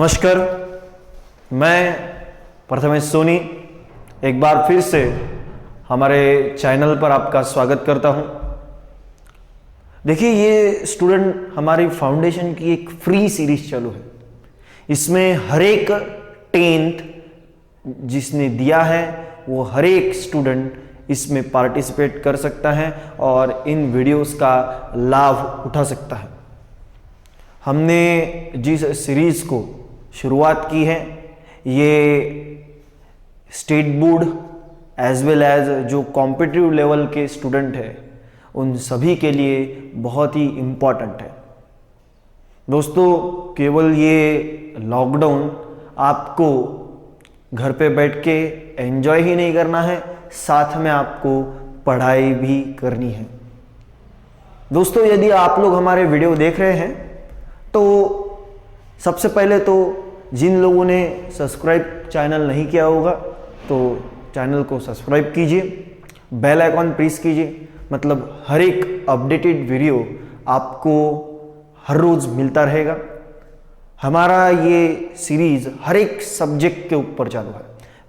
नमस्कार, मैं प्रथमेश सोनी एक बार फिर से हमारे चैनल पर आपका स्वागत करता हूं। देखिए, ये स्टूडेंट हमारी फाउंडेशन की एक फ्री सीरीज चालू है। इसमें हर एक 10th जिसने दिया है वो हर एक स्टूडेंट इसमें पार्टिसिपेट कर सकता है और इन वीडियोस का लाभ उठा सकता है। हमने जिस सीरीज को शुरुआत की है ये state board as well as जो कॉम्पिटिटिव लेवल के स्टूडेंट है उन सभी के लिए बहुत ही इम्पॉर्टेंट है। दोस्तों, केवल ये लॉकडाउन आपको घर पे बैठ के एंजॉय ही नहीं करना है, साथ में आपको पढ़ाई भी करनी है। दोस्तों, यदि आप लोग हमारे वीडियो देख रहे हैं तो सबसे पहले तो जिन लोगों ने सब्सक्राइब चैनल नहीं किया होगा तो चैनल को सब्सक्राइब कीजिए, बेल आइकॉन प्रेस कीजिए, मतलब हर एक अपडेटेड वीडियो आपको हर रोज़ मिलता रहेगा। हमारा ये सीरीज हर एक सब्जेक्ट के ऊपर चालू है,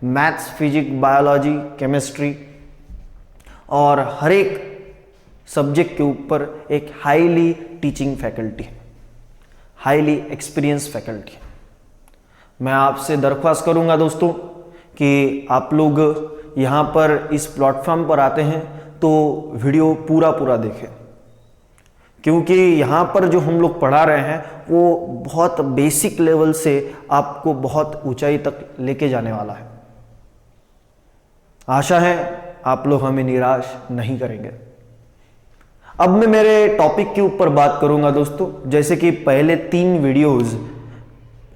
मैथ्स, फिजिक्स, बायोलॉजी, केमिस्ट्री, और हर एक सब्जेक्ट के ऊपर एक हाईली टीचिंग फैकल्टी है, हाईली एक्सपीरियंस फैकल्टी है। मैं आपसे दरख्वास्त करूंगा दोस्तों कि आप लोग यहाँ पर इस प्लेटफॉर्म पर आते हैं तो वीडियो पूरा देखें, क्योंकि यहाँ पर जो हम लोग पढ़ा रहे हैं वो बहुत बेसिक लेवल से आपको बहुत ऊंचाई तक लेके जाने वाला है। आशा है आप लोग हमें निराश नहीं करेंगे। अब मैं मेरे टॉपिक के ऊपर बात करूंगा दोस्तों। जैसे कि पहले 3 वीडियोस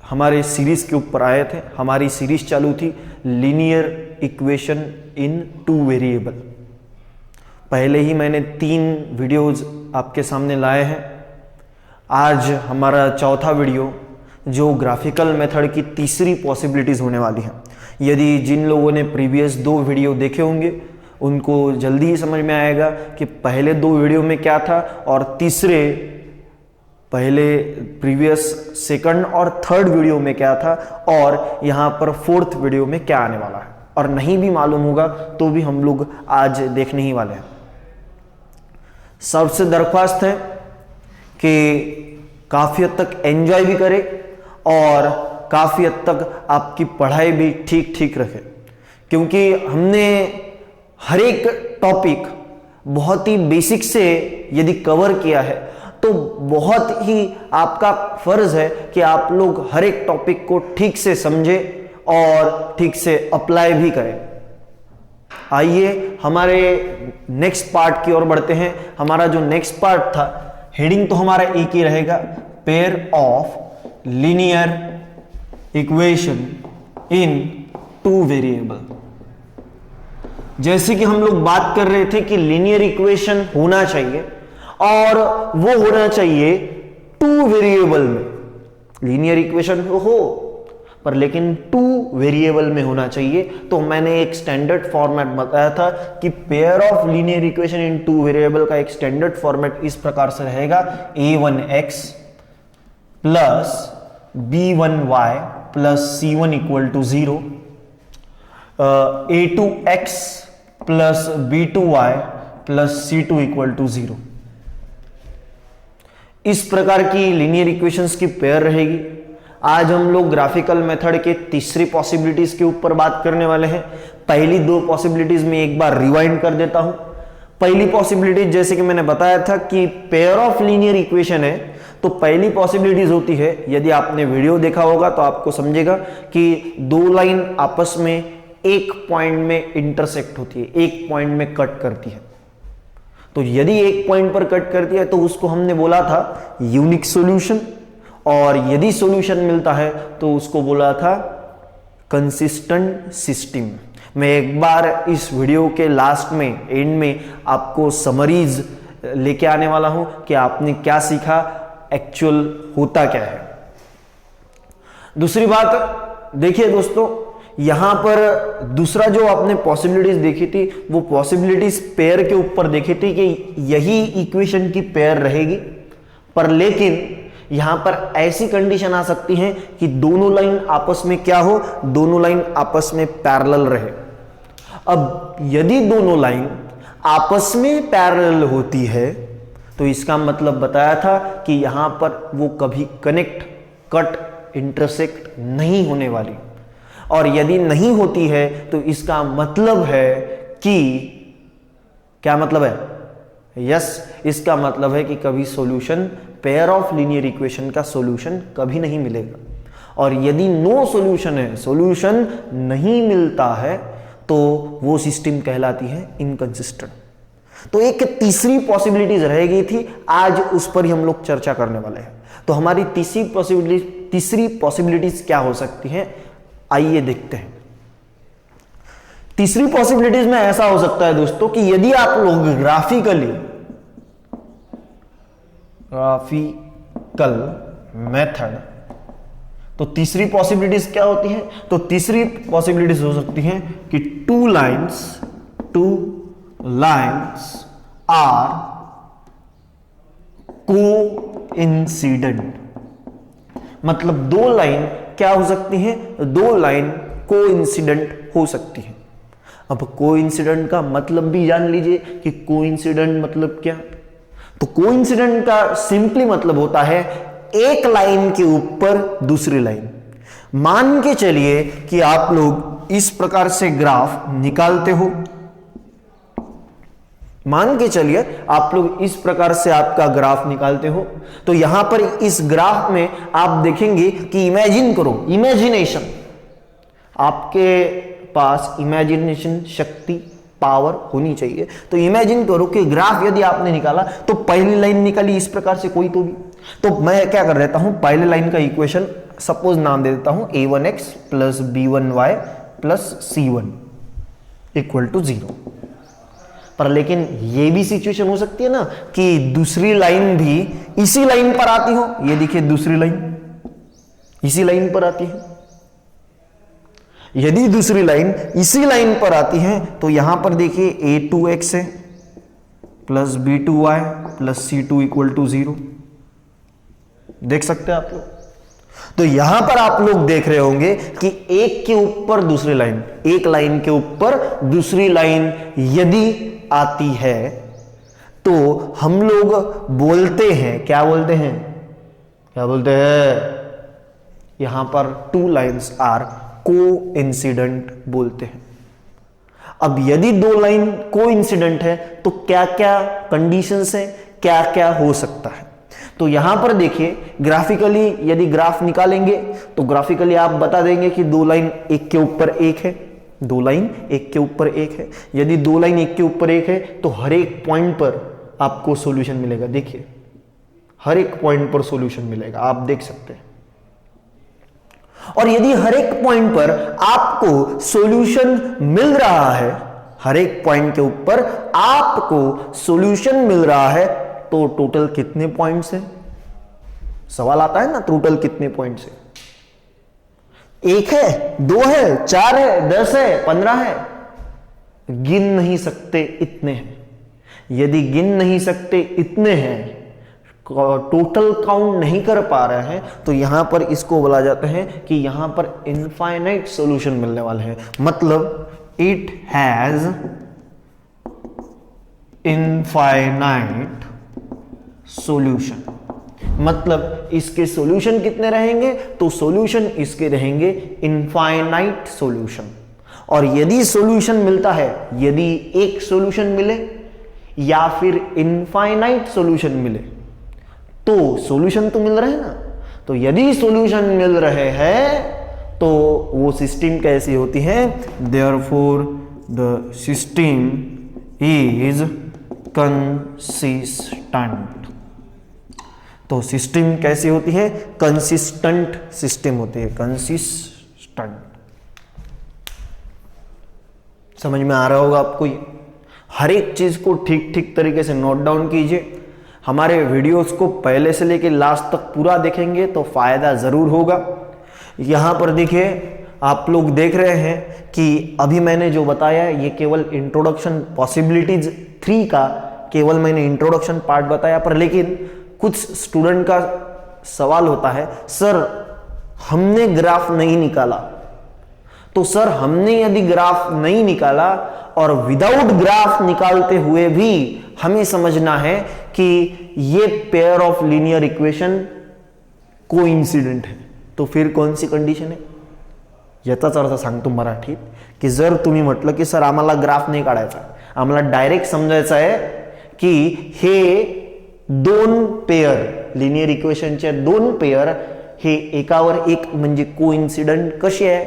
हमारे सीरीज के ऊपर आए थे। हमारी सीरीज चालू थी लीनियर इक्वेशन इन 2 वेरिएबल। पहले ही मैंने 3 वीडियोस आपके सामने लाए हैं। आज हमारा चौथा वीडियो जो ग्राफिकल मेथड की तीसरी पॉसिबिलिटीज होने वाली है। यदि जिन लोगों ने प्रीवियस 2 वीडियो देखे होंगे उनको जल्दी ही समझ में आएगा कि पहले 2 वीडियो में क्या था और पहले प्रीवियस सेकंड और थर्ड वीडियो में क्या था और यहाँ पर 4th वीडियो में क्या आने वाला है। और नहीं भी मालूम होगा तो भी हम लोग आज देखने ही वाले हैं। सबसे दरख्वास्त है कि काफ़ी हद तक एंजॉय भी करें और काफ़ी हद तक आपकी पढ़ाई भी ठीक रखे, क्योंकि हमने हर एक टॉपिक बहुत ही बेसिक से यदि कवर किया है तो बहुत ही आपका फर्ज है कि आप लोग हर एक टॉपिक को ठीक से समझें और ठीक से अप्लाई भी करें। आइए हमारे नेक्स्ट पार्ट की ओर बढ़ते हैं। हमारा जो नेक्स्ट पार्ट था, हेडिंग तो हमारा एक ही रहेगा, pair of linear equation in 2 variable. जैसे कि हम लोग बात कर रहे थे कि लीनियर इक्वेशन होना चाहिए और वो होना चाहिए 2 वेरिएबल में। लीनियर इक्वेशन हो पर लेकिन 2 वेरिएबल में होना चाहिए। तो मैंने एक स्टैंडर्ड फॉर्मेट बताया था कि pair of linear equation in 2 variable का एक स्टैंडर्ड फॉर्मेट इस प्रकार से रहेगा, a1x plus b1y plus c1 equal to 0, a2x plus b2y plus c2 equal to 0। इस प्रकार की लीनियर इक्वेशंस की पेयर रहेगी। आज हम लोग ग्राफिकल मेथड के तीसरी पॉसिबिलिटीज के ऊपर बात करने वाले हैं। पहली 2 पॉसिबिलिटीज में एक बार रिवाइंड कर देता हूं। पहली पॉसिबिलिटी, जैसे कि मैंने बताया था कि पेयर ऑफ लीनियर इक्वेशन है, तो पहली पॉसिबिलिटीज होती है, यदि आपने वीडियो देखा होगा तो आपको समझेगा कि 2 लाइन आपस में एक पॉइंट में इंटरसेक्ट होती है, एक पॉइंट में कट करती है। तो यदि एक पॉइंट पर कट करती है तो उसको हमने बोला था यूनिक सॉल्यूशन, और यदि सॉल्यूशन मिलता है तो उसको बोला था कंसिस्टेंट सिस्टम। मैं एक बार इस वीडियो के लास्ट में, एंड में आपको समरीज लेके आने वाला हूं कि आपने क्या सीखा, एक्चुअल होता क्या है। दूसरी बात देखिए दोस्तों, यहां पर दूसरा जो आपने पॉसिबिलिटीज देखी थी वो पॉसिबिलिटीज पेयर के ऊपर देखी थी कि यही इक्वेशन की पेयर रहेगी, पर लेकिन यहां पर ऐसी कंडीशन आ सकती है कि दोनों लाइन आपस में क्या हो, दोनों लाइन आपस में पैरेलल रहे। अब यदि दोनों लाइन आपस में पैरेलल होती है तो इसका मतलब बताया था कि यहां पर वो कभी कनेक्ट, कट, इंटरसेक्ट नहीं होने वाली। और यदि नहीं होती है तो इसका मतलब है कि, क्या मतलब है? यस, इसका मतलब है कि कभी solution, pair of linear equation का सॉल्यूशन कभी नहीं मिलेगा। और यदि नो सॉल्यूशन है, सॉल्यूशन नहीं मिलता है, तो वो सिस्टम कहलाती है इनकंसिस्टेंट। तो एक तीसरी पॉसिबिलिटीज रह गई थी, आज उस पर ही हम लोग चर्चा करने वाले हैं। तो हमारी तीसरी पॉसिबिलिटीज क्या हो सकती है, आइए देखते हैं। तीसरी पॉसिबिलिटीज में ऐसा हो सकता है दोस्तों कि यदि आप लोग ग्राफिकल मेथड, तो तीसरी पॉसिबिलिटीज क्या होती है? तो तीसरी पॉसिबिलिटीज हो सकती हैं कि टू लाइन्स आर कोइंसिडेंट। मतलब दो लाइन क्या हो सकती हैं? दो लाइन कोइंसिडेंट हो सकती है। अब कोइंसिडेंट का मतलब भी जान लीजिए कि कोइंसिडेंट मतलब क्या। तो कोइंसिडेंट का सिंपली मतलब होता है एक लाइन के ऊपर दूसरी लाइन। मान के चलिए कि आप लोग इस प्रकार से ग्राफ निकालते हो, मान के चलिए आप लोग इस प्रकार से आपका ग्राफ निकालते हो, तो यहां पर इस ग्राफ में आप देखेंगे कि इमेजिन करो, इमेजिनेशन, आपके पास इमेजिनेशन शक्ति, पावर होनी चाहिए। तो इमेजिन करो कि ग्राफ यदि आपने निकाला तो पहली लाइन निकाली इस प्रकार से कोई तो भी, तो मैं क्या कर देता हूं, पहले लाइन का इक्वेशन सपोज नाम दे देता हूं a1x plus b1y plus c1 equal to 0। पर लेकिन ये भी सिचुएशन हो सकती है ना कि दूसरी लाइन भी इसी लाइन पर आती हो। ये देखिए दूसरी लाइन इसी लाइन पर आती है। यदि दूसरी लाइन इसी लाइन पर आती है तो यहां पर देखिए a2x है plus b2y plus c2 equal to 0। देख सकते हैं आप लोग। तो यहां पर आप लोग देख रहे होंगे कि एक के ऊपर दूसरी लाइन, एक लाइन के ऊपर दूसरी लाइन यदि आती है तो हम लोग बोलते हैं, क्या बोलते हैं, क्या बोलते हैं, यहां पर टू लाइन्स आर कोइंसिडेंट बोलते हैं। अब यदि दो लाइन कोइंसिडेंट है तो क्या क्या कंडीशंस हैं, क्या क्या हो सकता है। तो यहां पर देखिए ग्राफिकली यदि ग्राफ निकालेंगे तो ग्राफिकली आप बता देंगे कि दो लाइन एक के ऊपर एक है, दो लाइन एक के ऊपर एक है। यदि दो लाइन एक के ऊपर एक है तो हर एक पॉइंट पर आपको सॉल्यूशन मिलेगा। देखिए हर एक पॉइंट पर सॉल्यूशन मिलेगा, आप देख सकते हैं। और यदि हर एक पॉइंट पर आपको सॉल्यूशन मिल रहा है, हर एक पॉइंट के ऊपर आपको सॉल्यूशन मिल रहा है, तो टोटल कितने पॉइंट्स हैं? सवाल आता है ना, टोटल कितने पॉइंट्स हैं? एक है, दो है, चार है, 10 है, 15 है, गिन नहीं सकते इतने हैं। यदि गिन नहीं सकते इतने हैं, टोटल काउंट नहीं कर पा रहे हैं, तो यहां पर इसको बोला जाता है कि यहां पर इनफाइनाइट सॉल्यूशन मिलने वाले हैं। मतलब इट हैज इनफाइनाइट सॉल्यूशन। मतलब इसके सॉल्यूशन कितने रहेंगे? तो सॉल्यूशन इसके रहेंगे इनफाइनाइट सॉल्यूशन। और यदि सॉल्यूशन मिलता है, यदि एक सॉल्यूशन मिले या फिर इनफाइनाइट सॉल्यूशन मिले, तो सॉल्यूशन तो मिल रहे हैं ना। तो यदि सॉल्यूशन मिल रहे हैं तो वो सिस्टम कैसी होती है? Therefore the system is consistent. तो सिस्टम कैसी होती है? कंसिस्टेंट सिस्टम होती है, कंसिस्टेंट। समझ में आ रहा होगा आपको ये। हर एक चीज को ठीक ठीक तरीके से नोट डाउन कीजिए। हमारे वीडियोस को पहले से लेकर लास्ट तक पूरा देखेंगे तो फायदा जरूर होगा। यहां पर देखिए आप लोग देख रहे हैं कि अभी मैंने जो बताया ये केवल इंट्रोडक्शन पॉसिबिलिटीज 3 का केवल मैंने इंट्रोडक्शन पार्ट बताया, पर लेकिन कुछ स्टूडेंट का सवाल होता है, सर हमने ग्राफ नहीं निकाला। तो सर हमने यदि ग्राफ नहीं निकाला और विदाउट ग्राफ निकालते हुए भी हमें समझना है कि ये pair of linear equation coincident है, तो फिर कौन सी कंडिशन है? याचाच अर्थ सांगतो मराठीत की जर तुम्ही म्हटलं की सर आम्हाला ग्राफ नाही काढायचा, आम्हाला डायरेक्ट समजायचं आहे की हे दोन पेयर लिनियर इक्वेशनचे दोन पेयर हे एकावर एक म्हणजे कोइन्सिडेंट कसे आहे,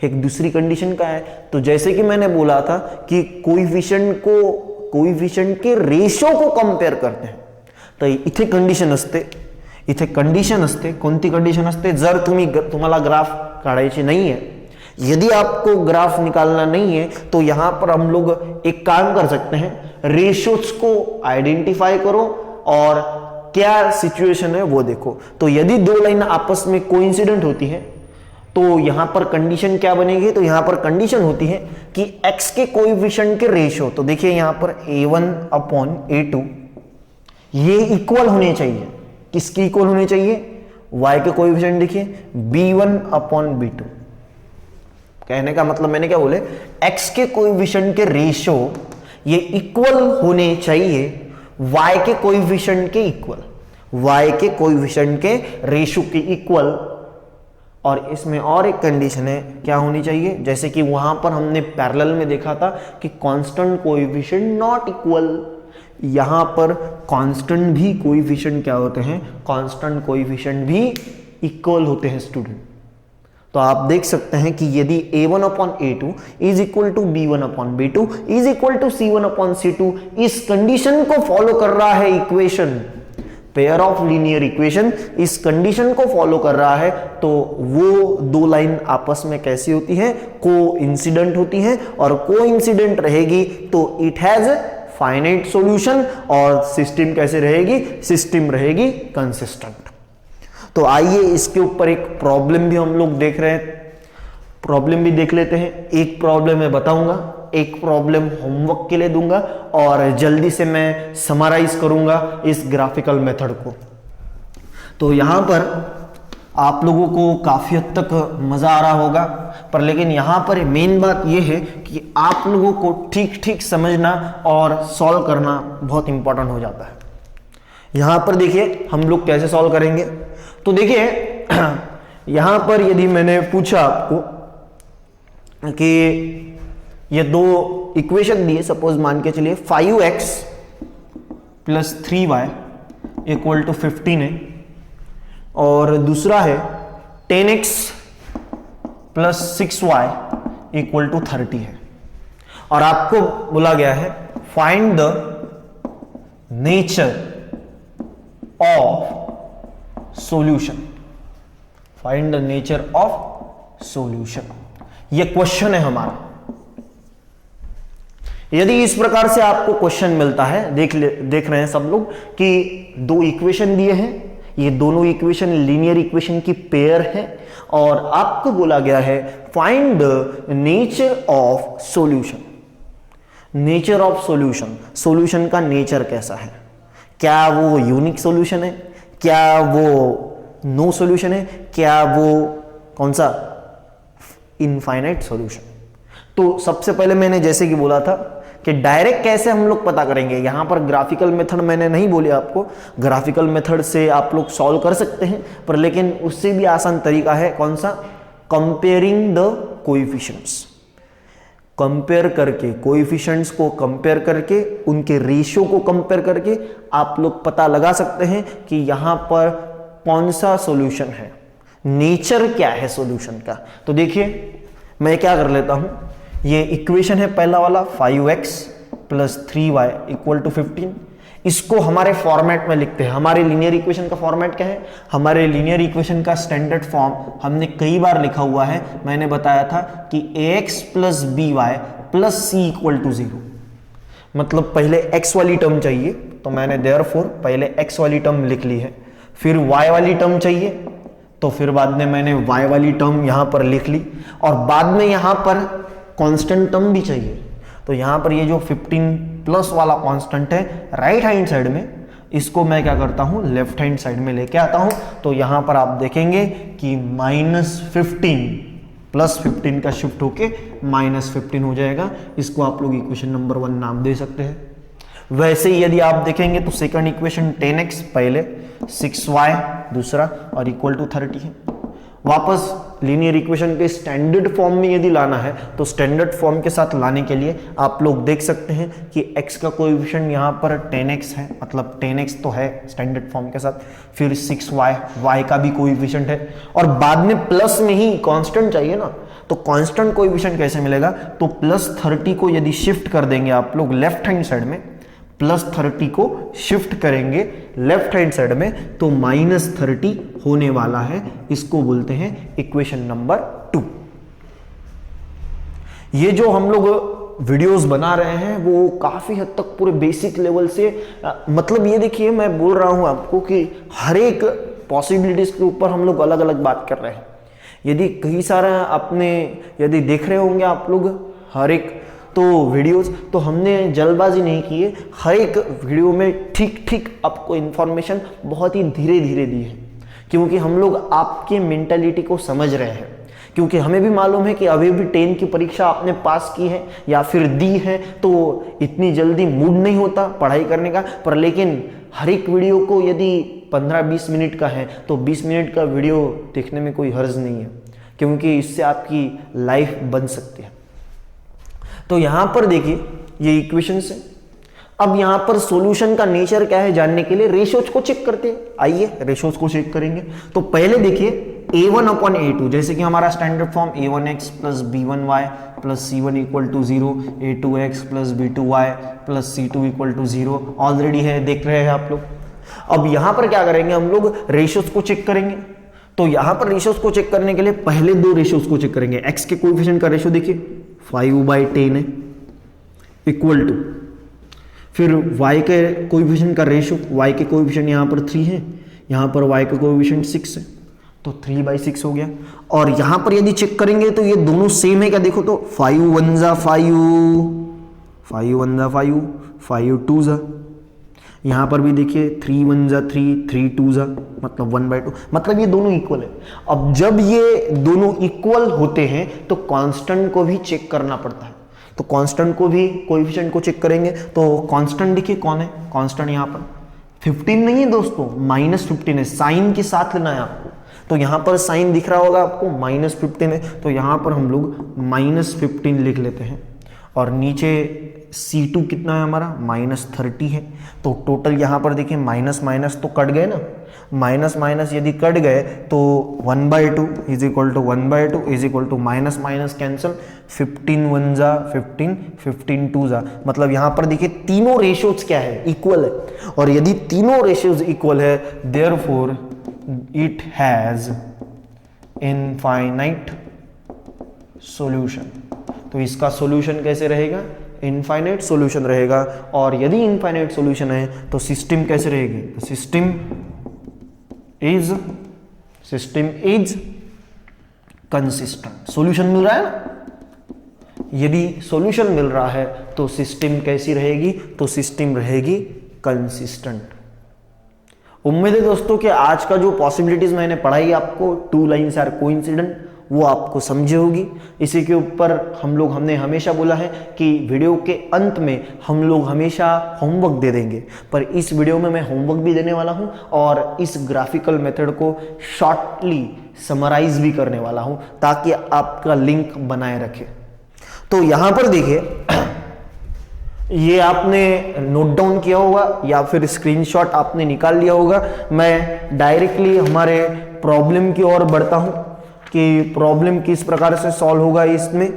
एक दूसरी कंडीशन क्या है? तो जैसे कि मैंने बोला था कि कोइफिशिएंट के रेशो को कंपेयर करते हैं, तो इथे कंडिशन असते कोणती कंडिशन असते? जर तुम्हाला ग्राफ काढायची नहीं है, यदि आपको ग्राफ निकालना नहीं है, तो यहां पर हम लोग एक काम कर सकते हैं, रेशोज को आइडेंटिफाई करो और क्या सिचुएशन है वो देखो। तो यदि दो लाइन आपस में कोइंसिडेंट होती है तो यहां पर कंडीशन क्या बनेगी? तो यहां पर कंडीशन होती है कि x के कोएफिशिएंट के रेशियो, तो देखिए यहां पर a1/a2 ये इक्वल होने चाहिए। किसकी इक्वल होने चाहिए? y के कोएफिशिएंट देखिए b1/b2। कहने का मतलब मैंने क्या बोले, x के कोएफिशिएंट के रेशियो ये इक्वल होने चाहिए y के कोएफिशिएंट के इक्वल, y के कोएफिशिएंट के रेशियो के इक्वल। और इसमें और एक कंडीशन है, क्या होनी चाहिए? जैसे कि वहां पर हमने पैरेलल में देखा था कि कांस्टेंट कोएफिशिएंट नॉट इक्वल, यहां पर कांस्टेंट भी कोएफिशिएंट क्या होते हैं? कांस्टेंट कोएफिशिएंट भी इक्वल होते हैं स्टूडेंट। तो आप देख सकते हैं कि यदि a1/a2 is equal to b1/b2 is equal to c1/c2 इस कंडीशन को फॉलो कर रहा है equation, pair of linear equation इस कंडीशन को फॉलो कर रहा है, तो वो दो लाइन आपस में कैसी होती है? कोइंसिडेंट होती है, और कोइंसिडेंट रहेगी तो इट हैज फाइनाइट सॉल्यूशन, और सिस्टम कैसे रहेगी? सिस्टम रहेगी कंसिस्टेंट। तो आइए इसके ऊपर एक प्रॉब्लम भी हम लोग देख रहे हैं, प्रॉब्लम भी देख लेते हैं। एक प्रॉब्लम मैं बताऊंगा, एक प्रॉब्लम होमवर्क के लिए दूंगा, और जल्दी से मैं समराइज करूंगा इस ग्राफिकल मेथड को। तो यहां पर आप लोगों को काफी हद तक मजा आ रहा होगा, पर लेकिन यहां पर मेन बात यह है कि आप लोगों को ठीक ठीक समझना और सॉल्व करना बहुत इंपॉर्टेंट हो जाता है। यहां पर देखिए हम लोग कैसे सॉल्व करेंगे। तो देखिए यहां पर यदि मैंने पूछा आपको कि ये दो इक्वेशन दिए, सपोज मान के चलिए 5x + 3y = 15 है, और दूसरा है 10x + 6y = 30 है, और आपको बोला गया है find the nature of solution, find the nature of solution, ये क्वेश्चन है हमारा। यदि इस प्रकार से आपको क्वेश्चन मिलता है, देख रहे हैं सब लोग कि दो इक्वेशन दिए हैं, ये दोनों इक्वेशन लीनियर इक्वेशन की पेयर है, और आपको बोला गया है find the nature of solution. Nature of solution, solution का नेचर कैसा है? क्या वो यूनिक सॉल्यूशन है? क्या वो नो सॉल्यूशन है? क्या वो कौन सा इनफाइनाइट सॉल्यूशन? तो सबसे पहले मैंने जैसे कि बोला था कि डायरेक्ट कैसे हम लोग पता करेंगे, यहां पर ग्राफिकल मेथड मैंने नहीं बोली आपको, ग्राफिकल मेथड से आप लोग सॉल्व कर सकते हैं, पर लेकिन उससे भी आसान तरीका है कौन सा? कंपेयरिंग द कोएफिशिएंट्स, कंपेयर करके कोएफिशिएंट्स को कंपेयर करके उनके रेशियो को कंपेयर करके आप लोग पता लगा सकते हैं कि यहां पर कौन सा सॉल्यूशन है, नेचर क्या है सॉल्यूशन का। तो देखिए मैं क्या कर लेता हूं, ये इक्वेशन है पहला वाला 5x + 3y = 15, इसको हमारे फॉर्मेट में लिखते हैं। हमारे लीनियर इक्वेशन का फॉर्मेट क्या है? हमारे लीनियर इक्वेशन का स्टैंडर्ड फॉर्म हमने कई बार लिखा हुआ है, मैंने बताया था कि ax + by + c = 0, मतलब पहले x वाली टर्म चाहिए, तो मैंने देयरफॉर पहले x वाली टर्म लिख ली है, फिर y वाली टर्म चाहिए, तो फिर बाद में मैंने y वाली टर्म यहां पर लिख ली, और बाद में यहां पर कांस्टेंट टर्म भी चाहिए। तो यहां पर ये जो 15 प्लस वाला कांस्टेंट है राइट हैंड साइड में, इसको मैं क्या करता हूं, लेफ्ट हैंड साइड में लेके आता हूं। तो यहां पर आप देखेंगे कि -15 +15 का शिफ्ट होके -15 हो जाएगा। इसको आप लोग इक्वेशन नंबर 1 नाम दे सकते हैं। वैसे ही यदि आप देखेंगे तो सेकंड इक्वेशन 10x पहले, 6y दूसरा और इक्वल टू 30 है। वापस लीनियर इक्वेशन के स्टैंडर्ड फॉर्म में यदि लाना है तो स्टैंडर्ड फॉर्म के साथ लाने के लिए आप लोग देख सकते हैं कि x का कोएफिशिएंट यहाँ पर 10x है, मतलब 10x तो है स्टैंडर्ड फॉर्म के साथ, फिर 6y, y का भी कोएफिशिएंट है, और बाद में प्लस में ही कांस्टेंट चाहिए ना, तो कांस्टेंट कोएफिशिएंट कैसे मिलेगा, तो +30 को यदि शिफ्ट कर देंगे आप लोग लेफ्ट हैंड साइड में, +30 को शिफ्ट करेंगे लेफ्ट हैंड साइड में तो -30 होने वाला है। इसको बोलते हैं इक्वेशन नंबर 2। ये जो हम लोग वीडियोस बना रहे हैं वो काफी हद तक पूरे बेसिक लेवल से मतलब ये देखिए, मैं बोल रहा हूं आपको कि हर एक पॉसिबिलिटीज के ऊपर हम लोग अलग अलग बात कर रहे हैं। यदि कई सारा आपने यदि देख रहे होंगे आप लोग हर एक तो वीडियोस, तो हमने जल्दबाजी नहीं की है, हर एक वीडियो में ठीक ठीक आपको इंफॉर्मेशन बहुत ही धीरे धीरे दी है, क्योंकि हम लोग आपके मेंटालिटी को समझ रहे हैं। क्योंकि हमें भी मालूम है कि अभी भी 10 की परीक्षा आपने पास की है या फिर दी है, तो इतनी जल्दी मूड नहीं होता पढ़ाई करने का, पर लेकिन हर एक वीडियो को यदि 15-20 मिनट का है तो 20 मिनट का वीडियो देखने में कोई हर्ज नहीं है, क्योंकि इससे आपकी लाइफ बन सकती है। तो यहां पर देखिए ये इक्वेशंस है। अब यहां पर सॉल्यूशन का नेचर क्या है जानने के लिए रेशियोज को चेक करते हैं। आइए रेशियोज को चेक करेंगे। तो पहले देखिए a1/a2, जैसे कि हमारा standard form a1x + b1y + c1 = 0, a2x + b2y + c2 = 0 already है, देख रहे हैं आप लोग। अब यहां पर क्या करेंगे, हम लोग रेशियोज को चेक करेंगे। तो यहां पर रेशियोज को चेक करने के लिए पहले दो रेशियोज को चेक करेंगे। x के कोएफिशिएंट का रेशियो देखिए 5/10 है इक्वल टू, फिर y के कोएफिशिएंट का रेशियो, y के कोएफिशिएंट यहाँ पर 3 है, यहाँ पर y का कोएफिशिएंट 6 है, तो 3/6 हो गया। और यहाँ पर यदि चेक करेंगे तो ये दोनों सेम है क्या, देखो तो 5 1 5 5 1 5 5 2 यहाँ पर भी देखिए 3 1 3 3 2 मतलब 1/2, मतलब ये दोनों इक्वल है। अब जब ये दोनों इक्वल होते हैं तो कांस्टेंट को भी चेक करना पड़ता है। तो कांस्टेंट को भी कोएफिशिएंट को चेक करेंगे। तो कांस्टेंट देखिए कौन है, कांस्टेंट यहाँ पर 15 नहीं है दोस्तों, -15 है, साइन के साथ लेना है आपको। तो यहाँ पर साइन दिख रहा होगा आपको, -15 है, तो यहाँ पर हम लोग -15 लिख लेते हैं। और नीचे C2 कितना है हमारा, -30 है। तो टोटल यहाँ पर देखिए माइनस माइनस तो कट गए ना, माइनस माइनस यदि कट गए तो 1/2 = 1/2 = माइनस माइनस कैंसिल, 15 1 15 15 2 मतलब यहाँ पर देखिए तीनों रेशियोज क्या है, इक्वल है। और यदि तीनों रेशियोज इक्वल है therefore it has infinite solution. तो इसका सॉल्यूशन कैसे रहेगा, इनफाइनाइट सॉल्यूशन रहेगा। और यदि इनफाइनाइट सॉल्यूशन है तो सिस्टम कैसे रहेगी, तो सिस्टम इज कंसिस्टेंट। सॉल्यूशन मिल रहा है ना, यदि सॉल्यूशन मिल रहा है तो सिस्टम कैसी रहेगी, तो सिस्टम रहेगी कंसिस्टेंट। उम्मीद है दोस्तों कि आज का जो पॉसिबिलिटीज मैंने पढ़ाई आपको, 2 लाइन्स आर कोइंसिडेंट, वो आपको समझे होगी। इसी के ऊपर हमने हमेशा बोला है कि वीडियो के अंत में हम लोग हमेशा होमवर्क दे देंगे, पर इस वीडियो में मैं होमवर्क भी देने वाला हूं और इस ग्राफिकल मेथड को शॉर्टली समराइज भी करने वाला हूं ताकि आपका लिंक बनाए रखे। तो यहां पर देखिए, ये आपने नोट डाउन किया होगा या फिर स्क्रीनशॉट आपने निकाल लिया होगा। मैं डायरेक्टली हमारे प्रॉब्लम की ओर बढ़ता हूं कि प्रॉब्लम किस प्रकार से सॉल्व होगा इसमें।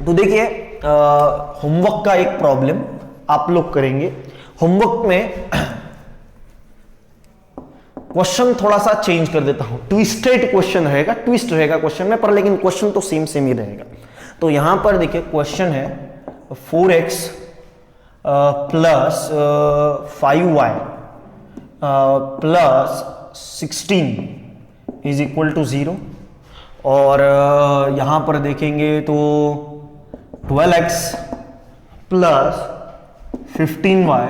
तो देखिए होमवर्क का एक प्रॉब्लम आप लोग करेंगे। होमवर्क में क्वेश्चन थोड़ा सा चेंज कर देता हूं, ट्विस्टेड क्वेश्चन रहेगा, ट्विस्ट रहेगा क्वेश्चन में, पर लेकिन क्वेश्चन तो सेम ही रहेगा। तो यहां पर देखिए क्वेश्चन है 4x + 5y + 16 = 0। और यहां पर देखेंगे तो 12x + 15y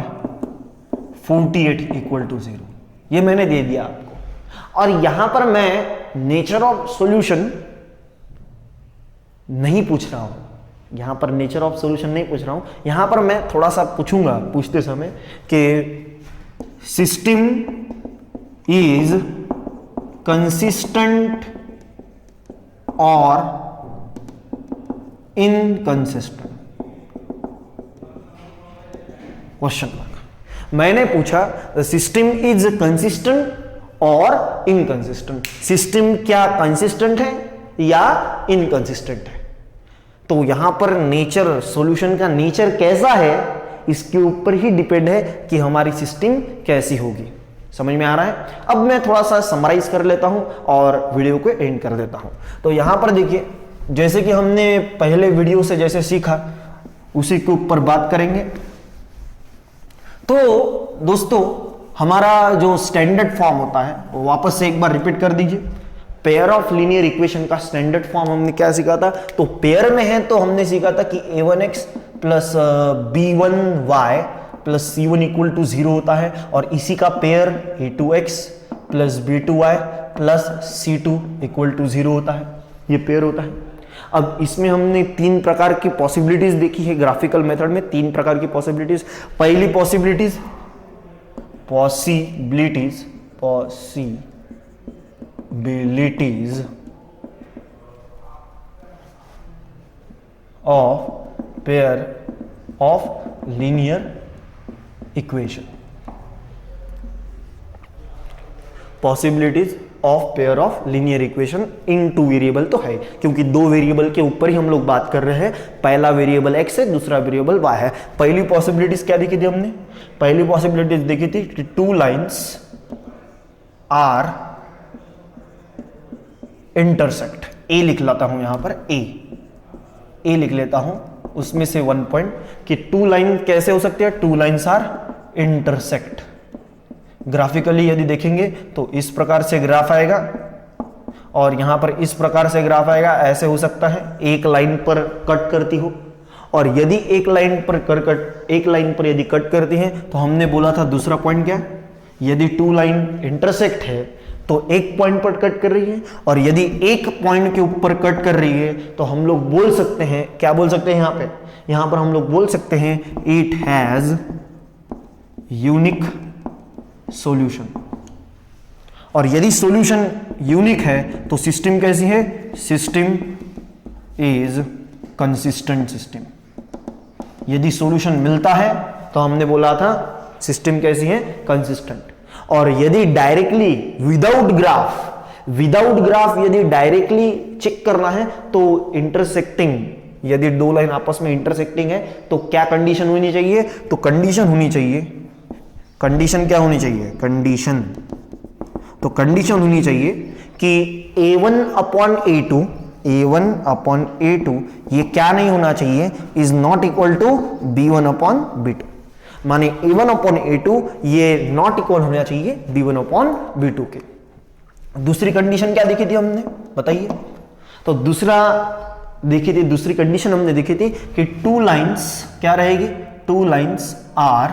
48 इक्वल टू 0, ये मैंने दे दिया आपको। और यहां पर मैं नेचर ऑफ सॉल्यूशन नहीं पूछ रहा हूं, यहां पर नेचर ऑफ सॉल्यूशन नहीं पूछ रहा हूं, यहां पर मैं थोड़ा सा पूछूंगा पूछते समय कि सिस्टम इज कंसिस्टेंट और इनकंसिस्टेंट, क्वेश्चन मार्क। मैंने पूछा द सिस्टम इज कंसिस्टेंट और इनकंसिस्टेंट, सिस्टम क्या कंसिस्टेंट है या इनकंसिस्टेंट है। तो यहां पर नेचर, सॉल्यूशन का नेचर कैसा है इसके ऊपर ही डिपेंड है कि हमारी सिस्टम कैसी होगी। समझ में आ रहा है। अब मैं थोड़ा सा समराइज कर लेता हूं और वीडियो को एंड कर देता हूं। तो यहां पर देखिए, जैसे कि हमने पहले वीडियो से जैसे सीखा उसी के ऊपर बात करेंगे। तो दोस्तों, हमारा जो स्टैंडर्ड फॉर्म होता है वो वापस से एक बार रिपीट कर दीजिए। पेयर ऑफ लीनियर इक्वेशन का स्टैंडर्ड फॉर्म हमने क्या सीखा था, तो पेयर में है तो हमने सीखा था कि a1x plus b1y plus c1 equal to 0 होता है, और इसी का pair a2x plus b2y plus c2 equal to 0 होता है, ये पेयर होता है। अब इसमें हमने तीन प्रकार की पॉसिबिलिटीज देखी है ग्राफिकल मेथड में, तीन प्रकार की पॉसिबिलिटीज। पहली possibilities of pair of linear equation, possibilities of pair of linear equation in two variable तो है, क्योंकि दो वेरिएबल के ऊपर ही हम लोग बात कर रहे हैं। पहला वेरिएबल x है, दूसरा वेरिएबल y है। पहली पॉसिबिलिटीज क्या देखी थी हमने, पहली पॉसिबिलिटीज देखी थी कि टू लाइंस आर इंटरसेक्ट। ए लिख लेता हूं यहां पर, ए लिख लेता हूं, उसमें से वन पॉइंट कि टू लाइन कैसे हो सकती है, two lines are intersect. Graphically यदि देखेंगे तो इस प्रकार से ग्राफ आएगा और यहां पर इस प्रकार से ग्राफ आएगा। ऐसे हो सकता है एक लाइन पर कट करती हो, और यदि एक लाइन पर यदि कट करती है तो हमने बोला था दूसरा पॉइंट क्या, यदि टू लाइन इंटरसेक्ट है तो एक पॉइंट पर कट कर रही है, और यदि एक पॉइंट के ऊपर कट कर रही है तो हम लोग बोल सकते हैं, क्या बोल सकते हैं यहां पर हम लोग बोल सकते हैं इट हैज यूनिक सॉल्यूशन। और यदि सॉल्यूशन यूनिक है तो सिस्टम कैसी है, सिस्टम इज कंसिस्टेंट सिस्टम। यदि सॉल्यूशन मिलता है तो हमने बोला था सिस्टम कैसी है, कंसिस्टेंट। और यदि डायरेक्टली विदाउट ग्राफ यदि डायरेक्टली चेक करना है तो इंटरसेक्टिंग, यदि दो लाइन आपस में इंटरसेक्टिंग है तो क्या कंडीशन होनी चाहिए, तो कंडीशन क्या होनी चाहिए, कंडीशन होनी चाहिए कि a1 अपॉन a2 ये क्या नहीं होना चाहिए, is not equal to b1 upon b2। माने a1 अपॉन a2 ये नॉट इक्वल होना चाहिए b1 अपॉन b2 के। दूसरी कंडीशन क्या देखी थी हमने, बताइए। तो दूसरी कंडीशन हमने देखी थी कि टू लाइंस क्या रहेगी, टू लाइंस आर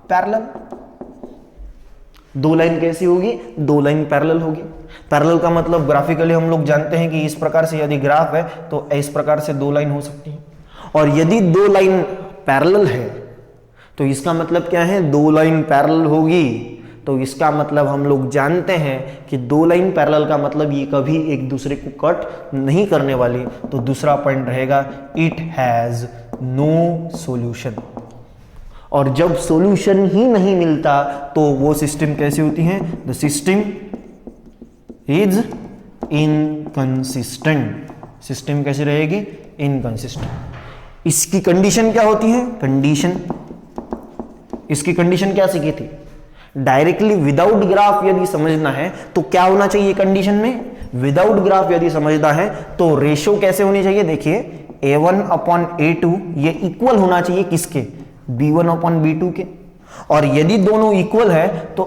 पैरेलल। दो लाइन कैसी होगी, दो लाइन पैरेलल होगी। पैरेलल का मतलब ग्राफिकली हम लोग जानते हैं कि इस प्रकार से यदि ग्राफ है तो इस प्रकार से दो लाइन हो सकती है, और यदि दो लाइन पैरेलल है तो इसका मतलब क्या है, दो लाइन पैरेलल होगी तो इसका मतलब हम लोग जानते हैं कि दो लाइन पैरेलल का मतलब ये कभी एक दूसरे को कट नहीं करने वाली। तो दूसरा पॉइंट रहेगा इट हैज नो सॉल्यूशन। और जब सॉल्यूशन ही नहीं मिलता तो वो सिस्टम कैसी होती है, the system is inconsistent. System कैसी रहेगी, इनकंसिस्टेंट। इसकी कंडीशन क्या होती है, इसकी कंडीशन क्या सीखी थी, डायरेक्टली विदाउट ग्राफ यदि समझना है तो क्या होना चाहिए कंडीशन में, विदाउट ग्राफ यदि समझना है तो रेशो कैसे होनी चाहिए, देखिए a1 अपॉन a2 ये इक्वल होना चाहिए किसके, b1 अपॉन b2 के। और यदि दोनों इक्वल है तो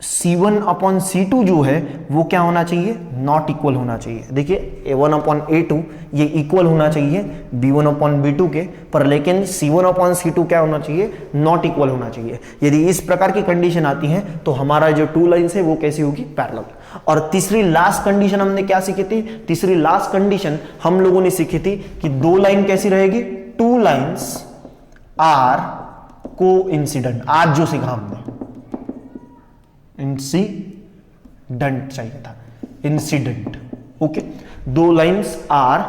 C1 अपॉन C2 जो है वो क्या होना चाहिए, नॉट इक्वल होना चाहिए। देखिए A1 अपॉन A2 ये इक्वल होना चाहिए B1 अपॉन B2 के, पर लेकिन C1 अपॉन C2 क्या होना चाहिए, नॉट इक्वल होना चाहिए। यदि इस प्रकार की कंडीशन आती है तो हमारा जो टू लाइन्स है वो कैसी होगी, पैरेलल। और तीसरी लास्ट कंडीशन हमने क्या सीखी थी, तीसरी लास्ट कंडीशन हम लोगों ने सीखी थी कि दो लाइन कैसी रहेगी, टू लाइन्स आर कोइंसिडेंट। आज जो सीखा हमने इंसिडेंट चाहिए था, इंसिडेंट। ओके, दो लाइंस आर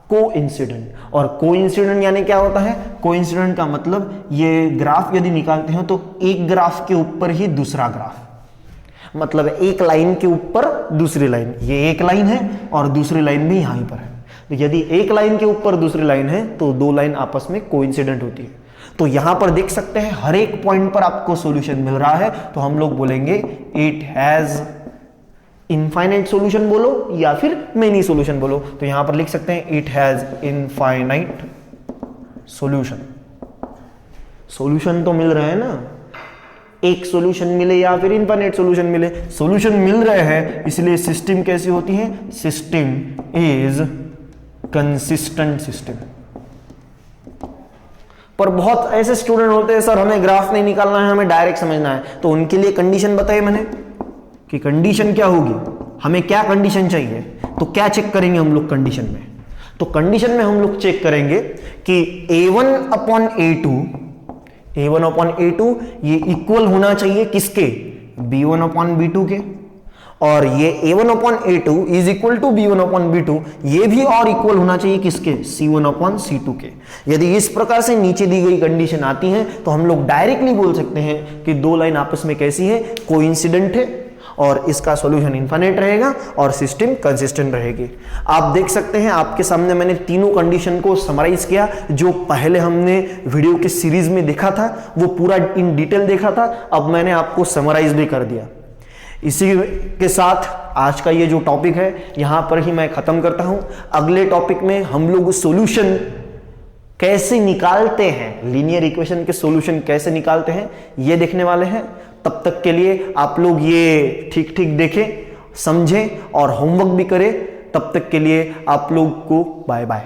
कोइंसिडेंट। और कोइंसिडेंट यानी क्या होता है, कोइंसिडेंट का मतलब ये ग्राफ यदि निकालते हैं तो एक ग्राफ के ऊपर ही दूसरा ग्राफ, मतलब एक लाइन के ऊपर दूसरी लाइन। ये एक लाइन है और दूसरी लाइन भी यहीं पर है। तो यदि एक लाइन के ऊपर दूसरी लाइन है तो दो लाइन आपस में कोइंसिडेंट होती है। तो यहां पर देख सकते हैं हर एक पॉइंट पर आपको सॉल्यूशन मिल रहा है, तो हम लोग बोलेंगे इट हैज इनफाइनाइट सॉल्यूशन बोलो या फिर मेनी सॉल्यूशन बोलो। तो यहां पर लिख सकते हैं it has infinite solution. Solution तो मिल रहा है ना, एक सॉल्यूशन मिले या फिर इनफाइनाइट सॉल्यूशन मिले, सॉल्यूशन मिल रहे हैं, इसलिए सिस्टम कैसी होती है, सिस्टम इज कंसिस्टेंट सिस्टम। पर बहुत ऐसे स्टूडेंट होते हैं, सर हमें ग्राफ नहीं निकालना है, हमें डायरेक्ट समझना है। तो उनके लिए कंडीशन बताई मैंने कि कंडीशन क्या होगी, हमें क्या कंडीशन चाहिए। तो क्या चेक करेंगे हम लोग कंडीशन में, तो कंडीशन में हम लोग चेक करेंगे कि A1 upon A2, A1 upon A2 ये इक्वल होना चाहिए किसके, B1 अपॉन B2 के। और ये A1 upon A2 is equal to B1 upon B2 ये भी और इक्वल होना चाहिए किसके, C1 अपॉन C2 के। यदि इस प्रकार से नीचे दी गई कंडीशन आती है तो हम लोग डायरेक्टली बोल सकते हैं कि दो लाइन आपस में कैसी है, कोइंसिडेंट है, और इसका सॉल्यूशन इनफाइनाइट रहेगा और सिस्टम कंसिस्टेंट रहेगी। आप देख सकते हैं आपके सामने मैंने तीनों कंडीशन को समराइज किया। जो पहले हमने वीडियो के सीरीज में देखा था वो पूरा इन डिटेल देखा था, अब मैंने आपको समराइज भी कर दिया। इसी के साथ आज का ये जो टॉपिक है यहां पर ही मैं खत्म करता हूं। अगले टॉपिक में हम लोग सॉल्यूशन कैसे निकालते हैं, लीनियर इक्वेशन के सॉल्यूशन कैसे निकालते हैं ये देखने वाले हैं। तब तक के लिए आप लोग ये ठीक ठीक देखें, समझें और होमवर्क भी करें। तब तक के लिए आप लोग को बाय बाय।